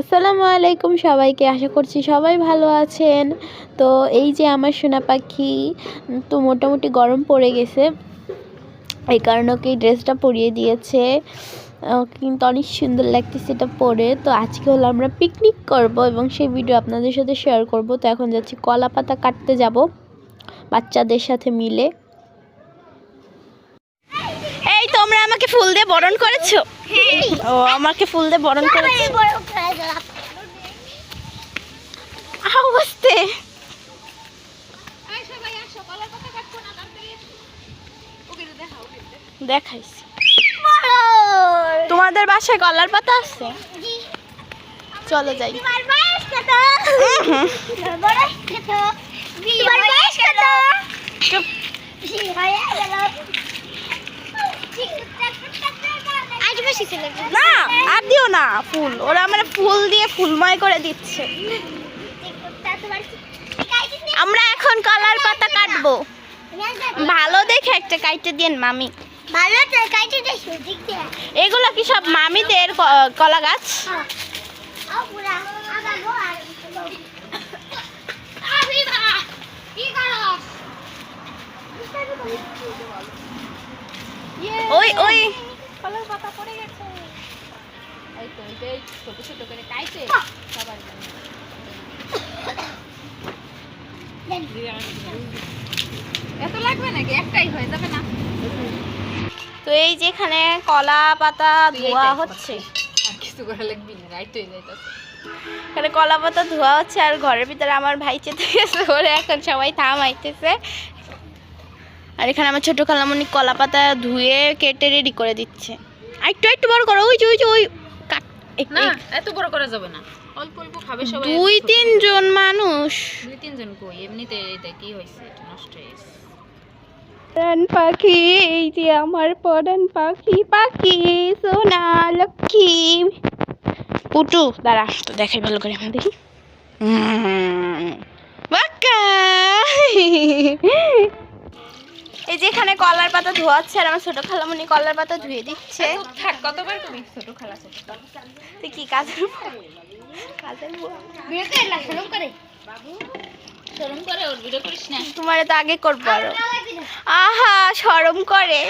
আসসালামু আলাইকুম সবাইকে, আশা করছি সবাই ভালো আছেন। তো এই যে আমার সোনা পাখি, তো মোটামুটি গরম পড়ে গেছে, এই কারণে ওকে এই ড্রেসটা পরিয়ে দিয়েছে। কিন্তু অনেক সুন্দর লাগতেছে এটা পরে। তো আজকে হলো আমরা পিকনিক করব এবং সেই ভিডিও আপনাদের সাথে শেয়ার করব। তো এখন যাচ্ছি কলা পাতা কাটতে যাব বাচ্চাদের সাথে মিলে। এই তোমরা আমাকে ফুল দিয়ে বরণ করেছো? ও আমাকে ফুল দিয়ে বরণ করেছো। অবস্থে দেখাইছি। তোমাদের বাসায় কলার পাতা আছে? চলো যাই। না আর দিও না ফুল, ওরা মানে ফুল দিয়ে ফুলময় করে দিচ্ছে। আমরা এখন কলার পাতা কাটবো, ভালো দেখে একটা কাইটে দিন মামি। এগুলো কি সব মামিদের কলা গাছ? ওই ওই কলার পাতা পড়ে গেছে। এই তো এই ছোট ছোট করে কাইটে সবার এত লাগবে নাকি? একটাই হয়ে যাবে না? তো এই যে এখানে কলা পাতা ধোয়া হচ্ছে, আর কিছু করা লাগবে না, রাইট হয়ে যাইতেছে। এখানে কলা পাতা ধোয়া হচ্ছে আর ঘরের ভিতরে আমার ভাই চেতে গেছে, ওরে এখন সবাই থামাইতেছে। আর এখানে আমার ছোট খালামণি কলা পাতা ধুয়ে কেটে রেডি করে দিচ্ছে। আর একটু একটু বড় করো, ওই যে ওই যে ওই না, এত বড় করা যাবে না, অল্প অল্প খাবে সবাই। 2-3 জন মানুষ, 2-3 জন কই এমনিতে এটা কি হইছে, এটা নষ্ট হয়ে গেছে। পরাণ পাখি, এই যে আমার পরাণ পাখি, পাখি সোনা লক্ষ্মী পুটু। দাঁড়া তো দেখাই ভালো করে, আমরা দেখি। বাক্কা এই যে এখানে কলার পাতা ধোয়াচ্ছে আর আমার ছোট খালামণি কলার পাতা ধুয়ে দিচ্ছে। কতবার তুমি ছোট খালা ছোট তুই কি কাজের শরম করে বাবু, শরম করে? ওর ভিডিও করিস না? তোমারে তো আগে করবো আরো। আহা শরম করে।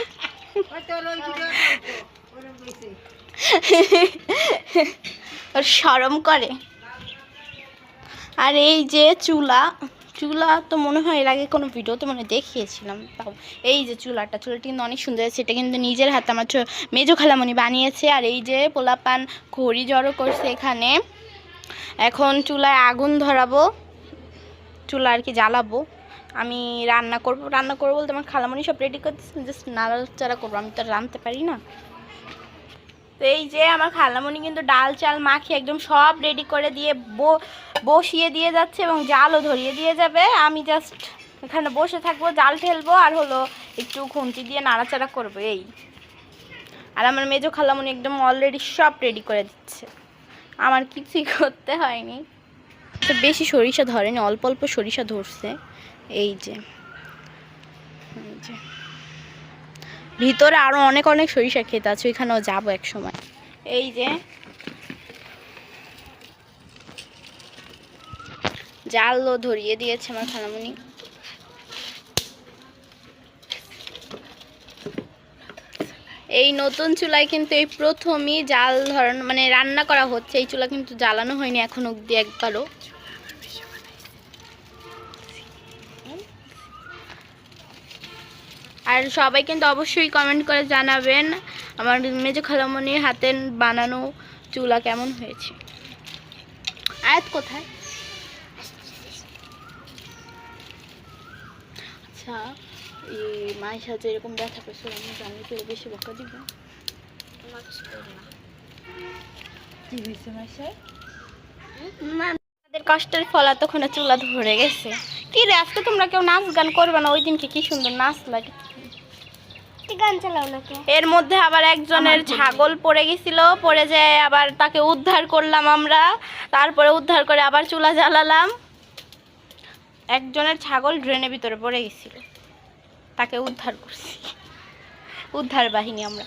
ওর শরম করে। আর এই যে চুলা তো মনে হয় এর আগে কোনো ভিডিওতে মনে দেখিয়েছিলাম। তাও এই যে চুলাটি কিন্তু অনেক সুন্দর আছে। এটা কিন্তু নিজের হাতে আমার মেজো খালামণি বানিয়েছে। আর এই যে পোলাপান খড়ি জড়ো করছে এখানে। এখন চুলায় আগুন ধরাবো, চুলা আর কি জ্বালাবো। আমি রান্না করবো বলতে আমার খালামণি সব রেডি করতেছে, জাস্ট নাড়াচাড়া করবো, আমি তো রাঁধতে পারি না। তো এই যে আমার খালামণি কিন্তু ডাল চাল মাখিয়ে একদম সব রেডি করে দিয়ে বসিয়ে দিয়ে যাচ্ছে এবং জালও ধরিয়ে দিয়ে যাবে। আমি জাস্ট এখানে বসে থাকবো, জাল ঠেলবো আর হলো একটু খুন্তি দিয়ে নাড়াচাড়া করবো এই। আর আমার মেজো খালামণি একদম অলরেডি সব রেডি করে দিচ্ছে, আমার কিছুই করতে হয়নি। তো বেশি সরিষা ধরেনি, অল্প অল্প সরিষা ধরছে। এই যে ভিতরে আরো অনেক অনেক সরিষা ক্ষেত আছে, ওইখানেও যাবো এক সময়। এই যে জালও ধরিয়ে দিয়েছে আমার খালামণি। এই নতুন চুলায় কিন্তু এই প্রথমই জাল ধরানো মানে রান্না করা হচ্ছে। এই চুলা কিন্তু জ্বালানো হয়নি এখন অবধি একবারও। আর সবাই কিন্তু অবশ্যই কমেন্ট করে জানাবেন আমার মেজো খালামণির হাতের বানানো চুলা কেমন হয়েছে। আয়াত কোথায়? আচ্ছা এই মায়ের সাথে এরকম ব্যথা পেয়েছিল, আমি জানি তো বেশি বকা দিব। কি হয়েছে মায়ের কষ্টের ফল তখন চুলা ধরে গেছে। কি রে আজকে তোমরা কেউ নাচ গান করবে না? ওই দিনকে কি সুন্দর নাচ লাগে, গান চালাও না। এর মধ্যে আবার একজনের ছাগল পড়ে গেছিল, পড়ে যায় আবার তাকে উদ্ধার করলাম আমরা। তারপরে উদ্ধার করে আবার চুলা জ্বালালাম। একজনের ছাগল ড্রেনের ভিতরে পড়ে গেছিল, তাকে উদ্ধার করছি, উদ্ধার বাহিনী আমরা।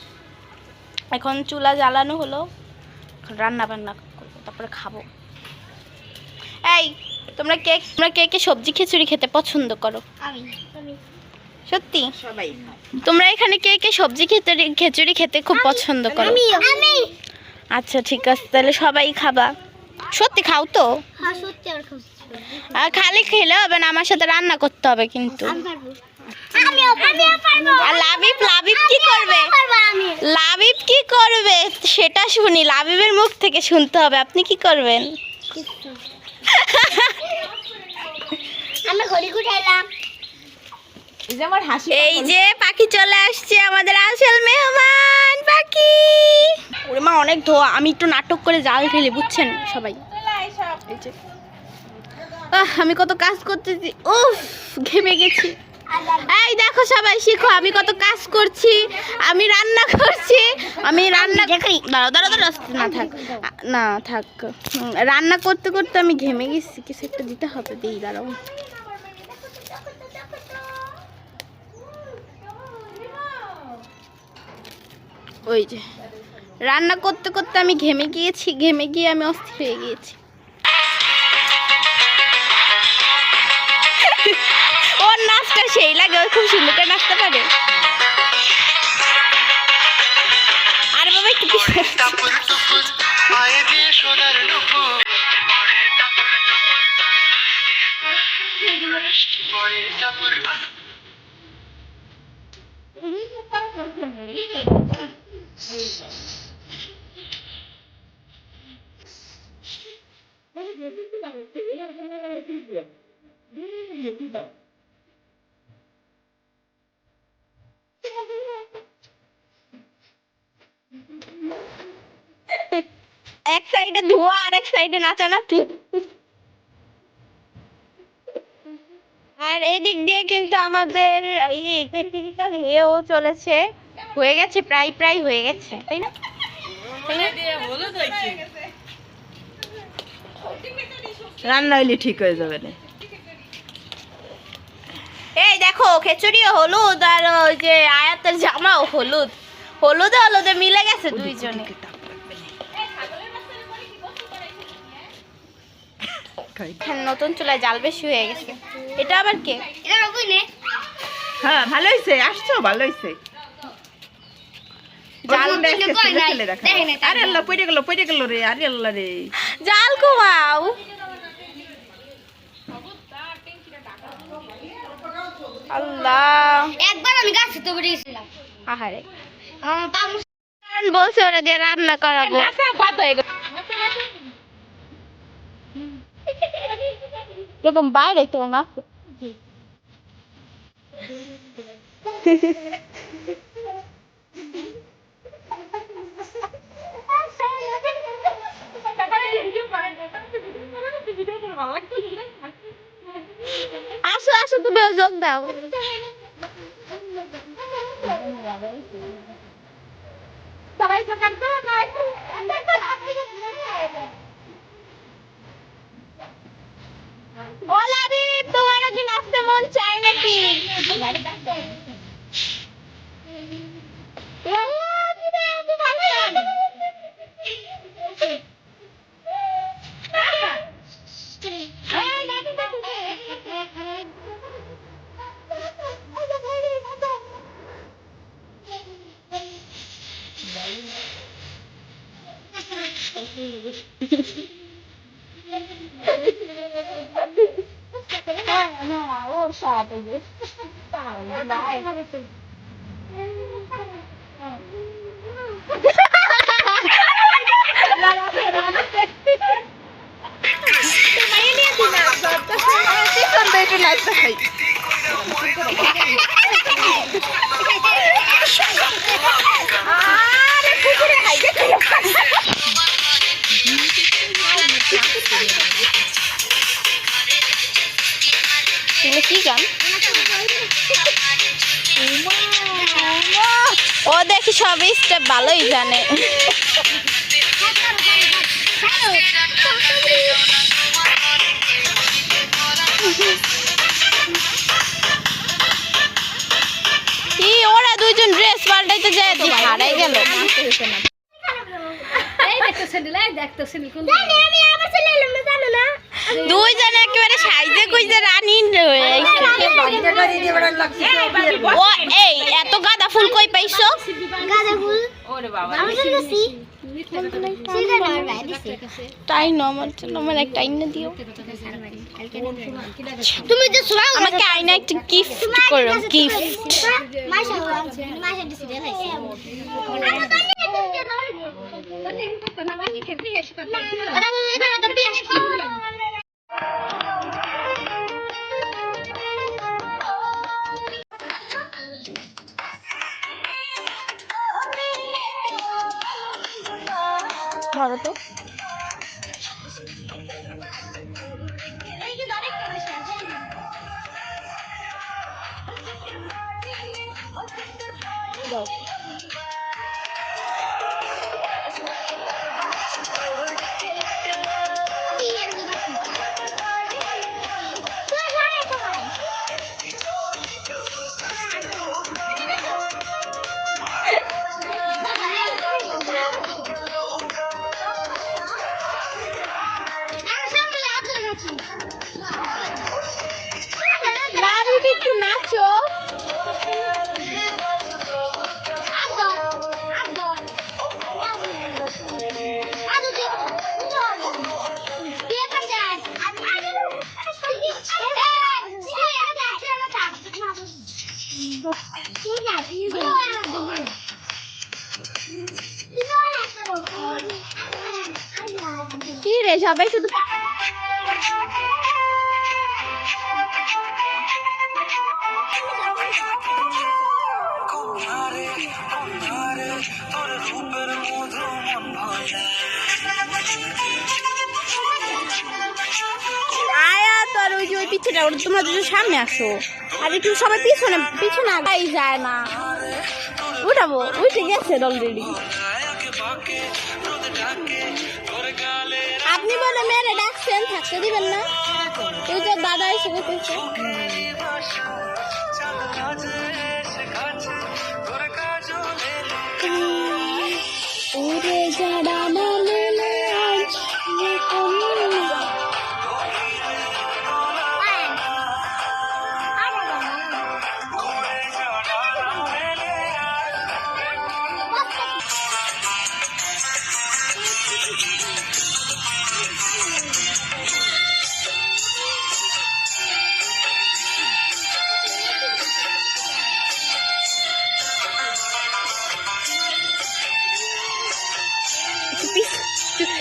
এখন চুলা জ্বালানো হলো, রান্না বান্না করবো। তারপরে খাবো। এই তোমরা কে কে সবজি খিচুড়ি খেতে পছন্দ করো? আমি সত্যি সবাই তোমরা এখানে কে কে সবজি খিচুড়ি খেতে খুব পছন্দ করো? আমি আচ্ছা ঠিক আছে, তাহলে সবাই খাবা। সত্যি খাও তো? হ্যাঁ সত্যি আর খাচ্ছি। আর খালি খেলে হবে না, আমার সাথে রান্না করতে হবে কিন্তু। আমি পারবো। আমিও পারবো। আর লাবিব কি করবে? আমি লাবিব কি করবে সেটা শুনি, লাবিবের মুখ থেকে শুনতে হবে। আপনি কি করবেন? আমি ঘড়ি গুটাইলাম। এই যে আমার হাসি এই যে পাখি চলে আসছে, আমাদের আসল মেহমান পাখি। ওরে মা অনেক ধোয়া, আমি একটু নাটক করে জাল ফেলি বুঝছেন সবাই। এই যে আমি কত কাজ করতেছি, উফ ঘেমে গেছি। এই দেখো সবাই শিখো আমি কত কাজ করছি, আমি রান্না করছি, আমি রান্না দাঁড়াও না থাক না থাক রান্না করতে করতে আমি ঘেমে গেছি, কিছু একটা দিতে হবে, দিই দাঁড়াও। ওই যে রান্না করতে করতে আমি ঘেমে গিয়ে আমি অস্থির হয়ে গিয়েছি। ওর নাচটা সেই লাগে, ও খুব সুন্দর করে নাচতে পারে। আর বাবা একটু এক সাইডে ধোয়া আর এক সাইডে নাচানাচি। আর এদিক দিয়ে কিন্তু আমাদের ইয়েও চলেছে, হয়ে গেছে প্রায় হয়ে গেছে, তাই না? রান্না হইলে ঠিক হয়ে যাবে না। এই দেখো খিচুড়িও হলুদ আর ওই যে আয়াতের জামাও হলুদে মিলে গেছে দুইজনে। নতুন চুলায় জাল বেশি হয়ে গেছে। এটা আবার কে? এটা রকই নে। হ্যাঁ ভালো হইছে, আসছো ভালো হইছে। জাল আরে আল্লাহ পড়ে গেল রে, আরে আল্লাহ রে। জাল কমাও। আল্লাহ একবার আমি গাছে তো বেরিয়েছিলাম। আহারে আমার পা বলছে ওরা দিয়ে রান্না করাবো। এরকম বাইরে তো না। আসো তুমি যোগ দাও। তোমার কি নাচতে মন চায় নাকি? কি গান? ও দেখি সব স্টেপ ভালোই জানে। কি ওরা দুইজন ড্রেস পাল্টাইতে যায় তো হারাই গেল। স্যান্ডেল দেখতো স্যান্ডেল কোন আমি আবার চলে এলাম না জানো না দুইজন একেবারে সাইজে কইজে রানী হয়ে ও এই এত গাঁদা ফুল কই পাইছো গাঁদা ফুল ওরে বাবা আমি তো গেছি সিধা না ভাই দিছি তাই না আমার জন্য আমার একটা আইনা দিও তুমি যে সুরা আমাকে আইনা একটা গিফট করো গিফট মাশাআল্লাহ মাশাআল্লাহ দিছি দেখাইছি ধরো তো দাও লারু একটু নাচো কি রে সবাই শুধু আয়া তোর ওই যে ওই পিছনে তোমরা দুজন সামনে আসো আর একটু সবাই পিছনে পিছনে আগাই যায় না উঠাবো উঠে গেছে অলরেডি আপনি বলে মেরে ডাকছেন থাকতে দিবেন না ওই যে দাদা এসে বলতেছে উড়ে যারা মানে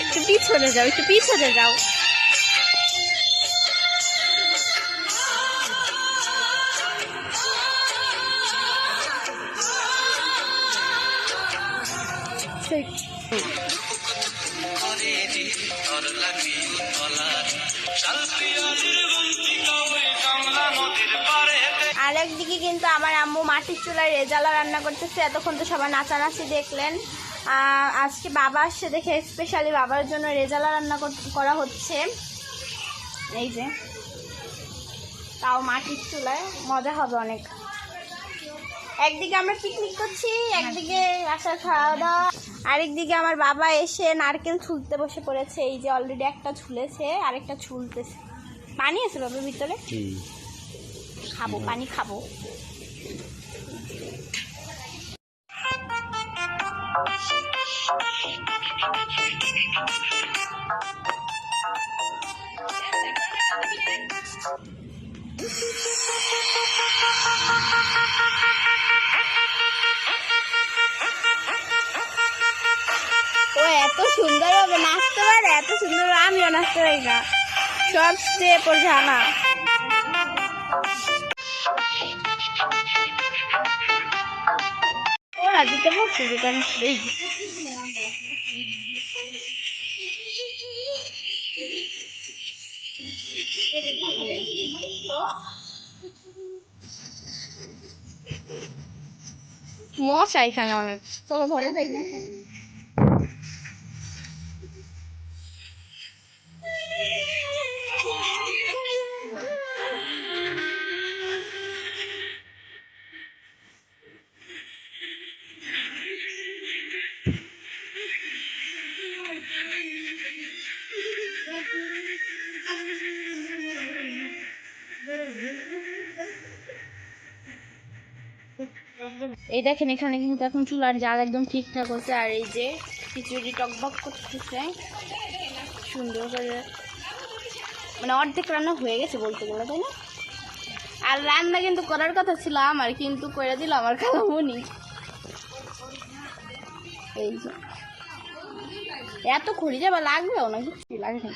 একটু পিছনে যাও একটু পিছনে যাও আর একদিকে কিন্তু আমার আম্মু মাটির চুলায় রেজালা রান্না করতেছে এতক্ষণ তো সবাই নাচানাচি দেখলেন আজকে বাবা আসছে দেখে স্পেশালি বাবার জন্য রেজালা রান্না করা হচ্ছে এই যে তাও মাটির চুলায় মজা হবে অনেক একদিকে আমরা পিকনিক করছি একদিকে আসার খাওয়া দাওয়া আরেকদিকে আমার বাবা এসে নারকেল ছুলতে বসে পড়েছে এই যে অলরেডি একটা ঝুলেছে আরেকটা ছুলতেছে পানি আছে বাবার ভিতরে খাবো পানি খাবো ও এত সুন্দর ভাবে নাচতে পারে এত সুন্দর আমিও নাচতে পারি না সব স্টেপ ওর জানা ওরা দিতে বসছে দোকানে এই মশা এখানে অনেক চলো ঘরে যাই না এই দেখেন এখানে কিন্তু এখন চুলার জাল একদম ঠিকঠাক হচ্ছে, আর এই যে খিচুড়ি টকবক করতেছে সুন্দর করে, মানে অর্ধেক রান্না হয়ে গেছে বলতে গেলে, তাই না? আর রান্না কিন্তু করার কথা ছিল আমার, কিন্তু করে দিল আমার খালামণি। এই যে এত খড়ি যাবা লাগবেও না, কিছু লাগে না।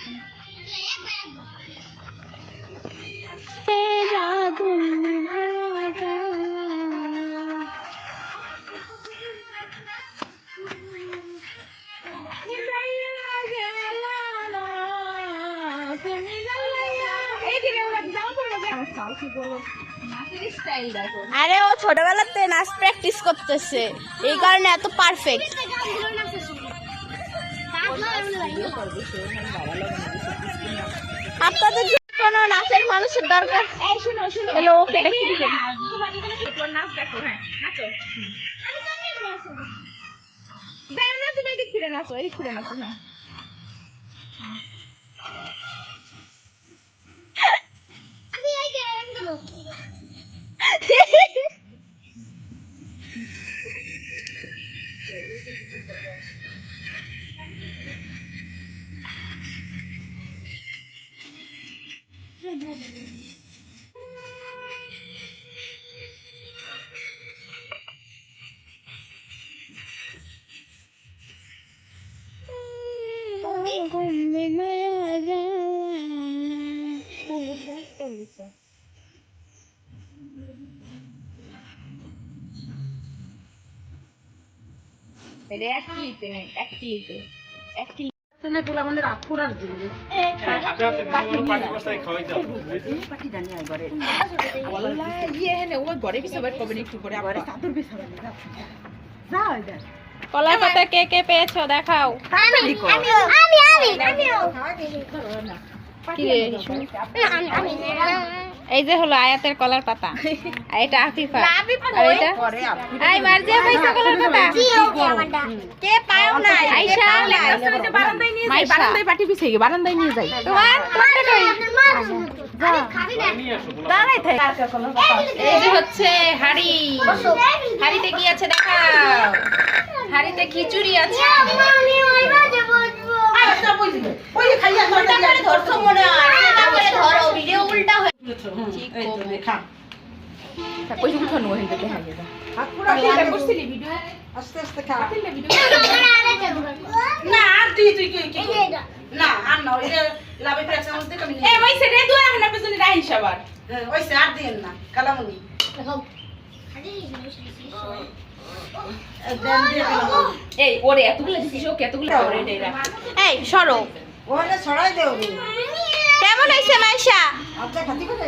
আরে ও ছোটবেলাতে নাচ প্র্যাকটিস করতেছে, এই কারণে এত পারফেক্ট। আপনাদের কোনো নাচের মানুষের দরকার? হ্যালো, নাচ দেখো, হ্যাঁ নাচো। তুমি এদিক ফিরে নাচো, এদিক ফিরে নাচো। হ্যাঁ এটা অ্যাক্টিভিটি নেই, অ্যাক্টিভিটি অ্যাক্টিভিটি না বলে আমাদের আফুরার দিন পাটি জানি একবারে ওলা ইয়ে নে ওই ঘরে বিছাবার কবে একটু করে আবার চাদর বিছাবার যাও এবার। কলার পাতা কে কে পেয়েছো দেখাও। এই যে হলো আয়াতের কলার পাতা, আর এটা আফিফা, আর এটা আই মার্জিয়া পাইছো কলার পাতা। কে পাও না? আয়েশা বারান্দায় নিয়ে যাই, বারান্দায় পাটি বিছাই গে, বারান্দায় নিয়ে যাই। তোমারটা কই? দাঁড়াই থাক। এই যে হচ্ছে হাড়ি, হাড়িতে কি আছে দেখাও। হাড়িতে খিচুড়ি আছে। ধরছো মনে হয়, ধরো ভিডিও উল্টা হয়ে ঠিক খা ওই যে উঠানো হইতে দেখা গেল আফুরা এটা করছিলি ভিডিও আস্তে আস্তে খা ভিডিও না আর তুই কি না আর না ওই লাভে প্রেসার মধ্যে কমি এ ওই সে রে দুয়া না পেছনে রাই সবার ওই সে আর দেন না কালামনি এই ওরে এতগুলো দিছিস ও কতগুলো ওরে দেরা এই সরো, ওরে ছড়াই দেও রে। কেমন হইছে মাইশা? আচ্ছা খাতি করে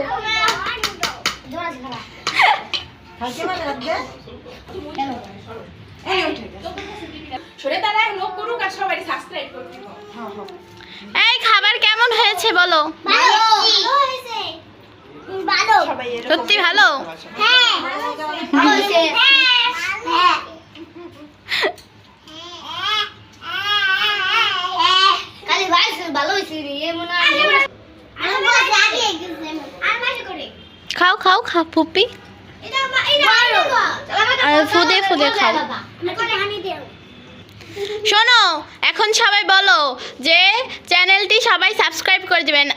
খাইতে পারে আজকে এই উঠে সরে দাঁড়া লোক করুক আর সবাই সাবস্ক্রাইব করতে হবে। হ্যাঁ হ্যাঁ এই খাবার কেমন হয়েছে বলো? ভালো হয়েছে, ভালো, সত্যি ভালো? হ্যাঁ ভালো হয়েছে, হ্যাঁ কালি ভাই ভালো হয়েছে রে মনে হয় খাও খাও খাও ফুপি, আর ফুদে ফুদে খাও। শোনো, এখন সবাই বলো যে চ্যানেলটি সবাই সাবস্ক্রাইব করে দিবেন।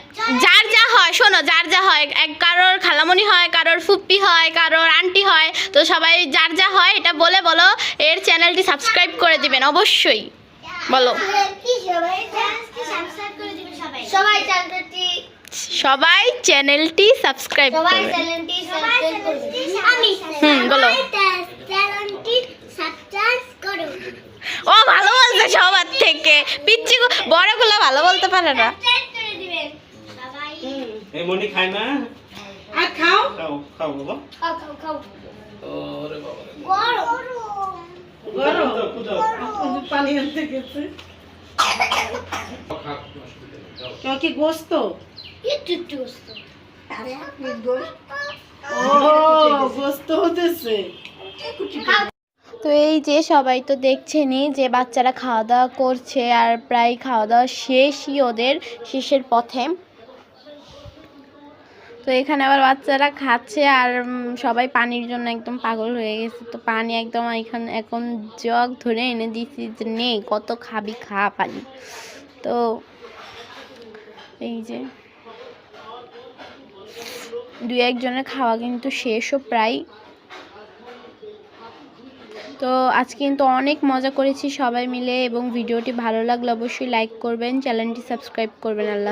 যার যা হয়, শোনো, যার যা হয়, কারোর খালামণি হয়, কারোর ফুপ্পি হয়, কারোর আন্টি হয়, তো সবাই যার যা হয় এটা বলে বলো এর চ্যানেলটি সাবস্ক্রাইব করে দিবেন অবশ্যই। বলো সবাই চ্যানেলটি সাবস্ক্রাইব করবেন। বলো। ও ভালো বলছে সবার থেকে, পিচ্ছি বড়গুলো ভালো বলতে পারে না। এই মনি খায় না আর খাও খাও খাও বাবা খাও ওরে বাবা গরম কুদাও পানি আনতে গেছে কেউ কি গোস্ত ও গোস্ত হতেছে। তো এই যে সবাই তো দেখছেনই যে বাচ্চারা খাওয়া দাওয়া করছে আর প্রায় খাওয়া দাওয়া শেষই ওদের, শেষের পথে। তো এখানে আবার বাচ্চারা খাচ্ছে আর সবাই পানির জন্য একদম পাগল হয়ে গেছে। তো পানি একদম এখানে এখন জগ ধরে এনে দিচ্ছি যে নেই, কত খাবি খা পানি। তো এই যে দুই একজনের খাওয়া কিন্তু শেষও প্রায়। তো আজকে কিন্তু অনেক মজা করেছি সবাই মিলে, এবং ভিডিওটি ভালো লাগলে অবশ্যই লাইক করবেন, চ্যানেলটি সাবস্ক্রাইব করবেন। আল্লাহ।